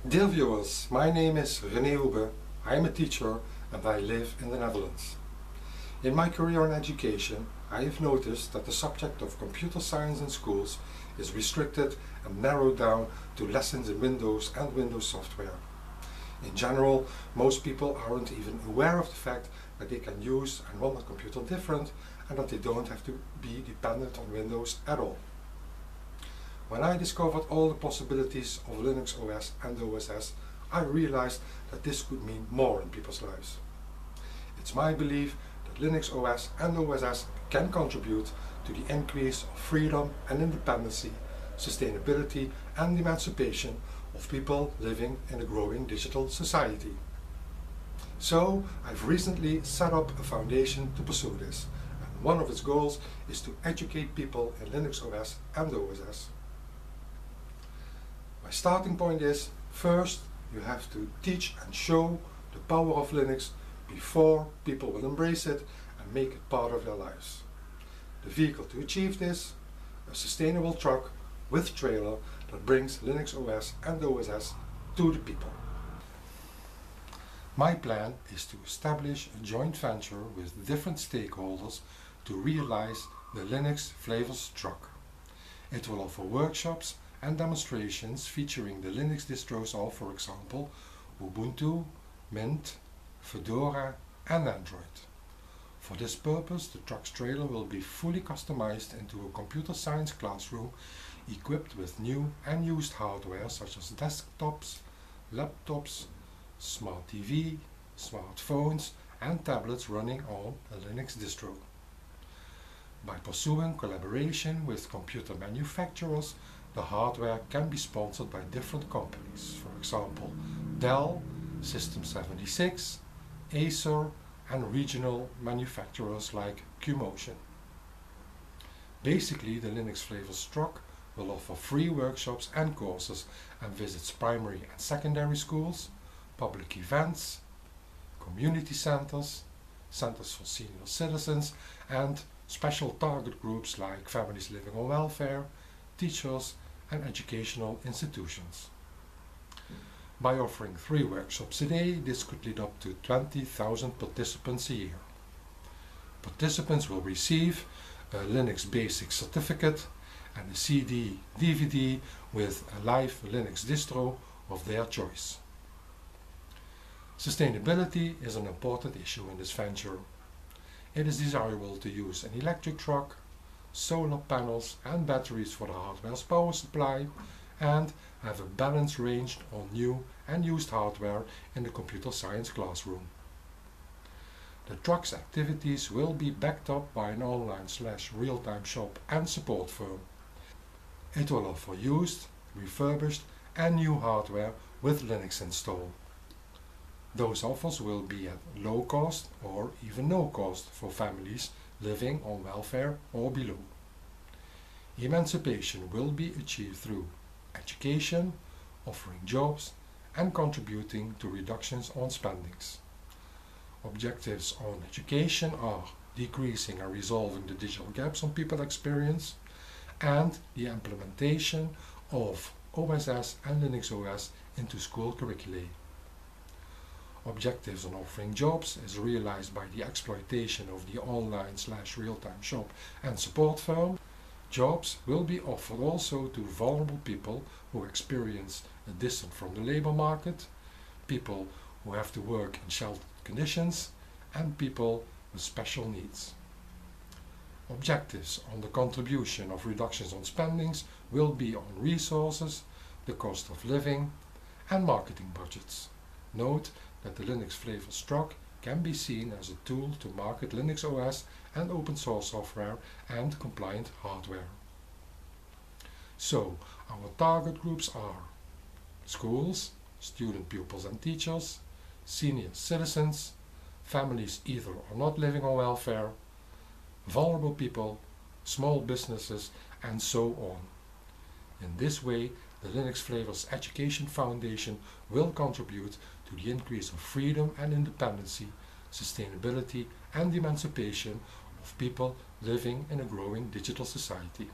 Dear viewers, my name is René Hoebe. I am a teacher and I live in the Netherlands. In my career in education, I have noticed that the subject of computer science in schools is restricted and narrowed down to lessons in Windows and Windows software. In general, most people aren't even aware of the fact that they can use and run a computer different and that they don't have to be dependent on Windows at all. When I discovered all the possibilities of LinuxOS and OSS, I realized that this could mean more in people's lives. It's my belief that LinuxOS and OSS can contribute to the increase of freedom and independency, sustainability and emancipation of people living in a growing digital society. So I've recently set up a foundation to pursue this, and one of its goals is to educate people in LinuxOS and OSS. My starting point is, first you have to teach and show the power of Linux before people will embrace it and make it part of their lives. The vehicle to achieve this, a sustainable truck with trailer that brings LinuxOS and OSS to the people. My plan is to establish a joint venture with different stakeholders to realize the Linux Flavourz Truck. It will offer workshops and demonstrations featuring the Linux distros of, for example, Ubuntu, Mint, Fedora and Android. For this purpose, the truck's trailer will be fully customized into a computer science classroom equipped with new and used hardware such as desktops, laptops, smart TV, smartphones and tablets running on a Linux distro. By pursuing collaboration with computer manufacturers, the hardware can be sponsored by different companies, for example Dell, System76, Acer and regional manufacturers like QMotion. Basically, the Linux Flavourz Truck will offer free workshops and courses and visits primary and secondary schools, public events, community centers, centers for senior citizens and special target groups like families living on welfare, teachers and educational institutions. By offering 3 workshops a day, this could lead up to 20,000 participants a year. Participants will receive a Linux Basic certificate and a CD/DVD with a live Linux distro of their choice. Sustainability is an important issue in this venture. It is desirable to use an electric truck, solar panels and batteries for the hardware's power supply, and have a balanced range on new and used hardware in the computer science classroom. The truck's activities will be backed up by an online/real-time shop and support firm. It will offer used, refurbished and new hardware with Linux installed. Those offers will be at low cost or even no cost for families living on welfare or below. Emancipation will be achieved through education, offering jobs and contributing to reductions on spendings. Objectives on education are decreasing and resolving the digital gaps on people experience and the implementation of OSS and LinuxOS into school curricula. Objectives on offering jobs is realized by the exploitation of the online/real-time shop and support firm. Jobs will be offered also to vulnerable people who experience a distance from the labour market, people who have to work in sheltered conditions and people with special needs. Objectives on the contribution of reductions on spendings will be on resources, the cost of living and marketing budgets. Note that the Linux Flavourz Truck can be seen as a tool to market LinuxOS and open source software and compliant hardware. So, our target groups are schools, student pupils and teachers, senior citizens, families either or not living on welfare, vulnerable people, small businesses and so on. In this way, the Linux Flavourz Education Foundation will contribute to the increase of freedom and independency, sustainability and emancipation of people living in a growing digital society.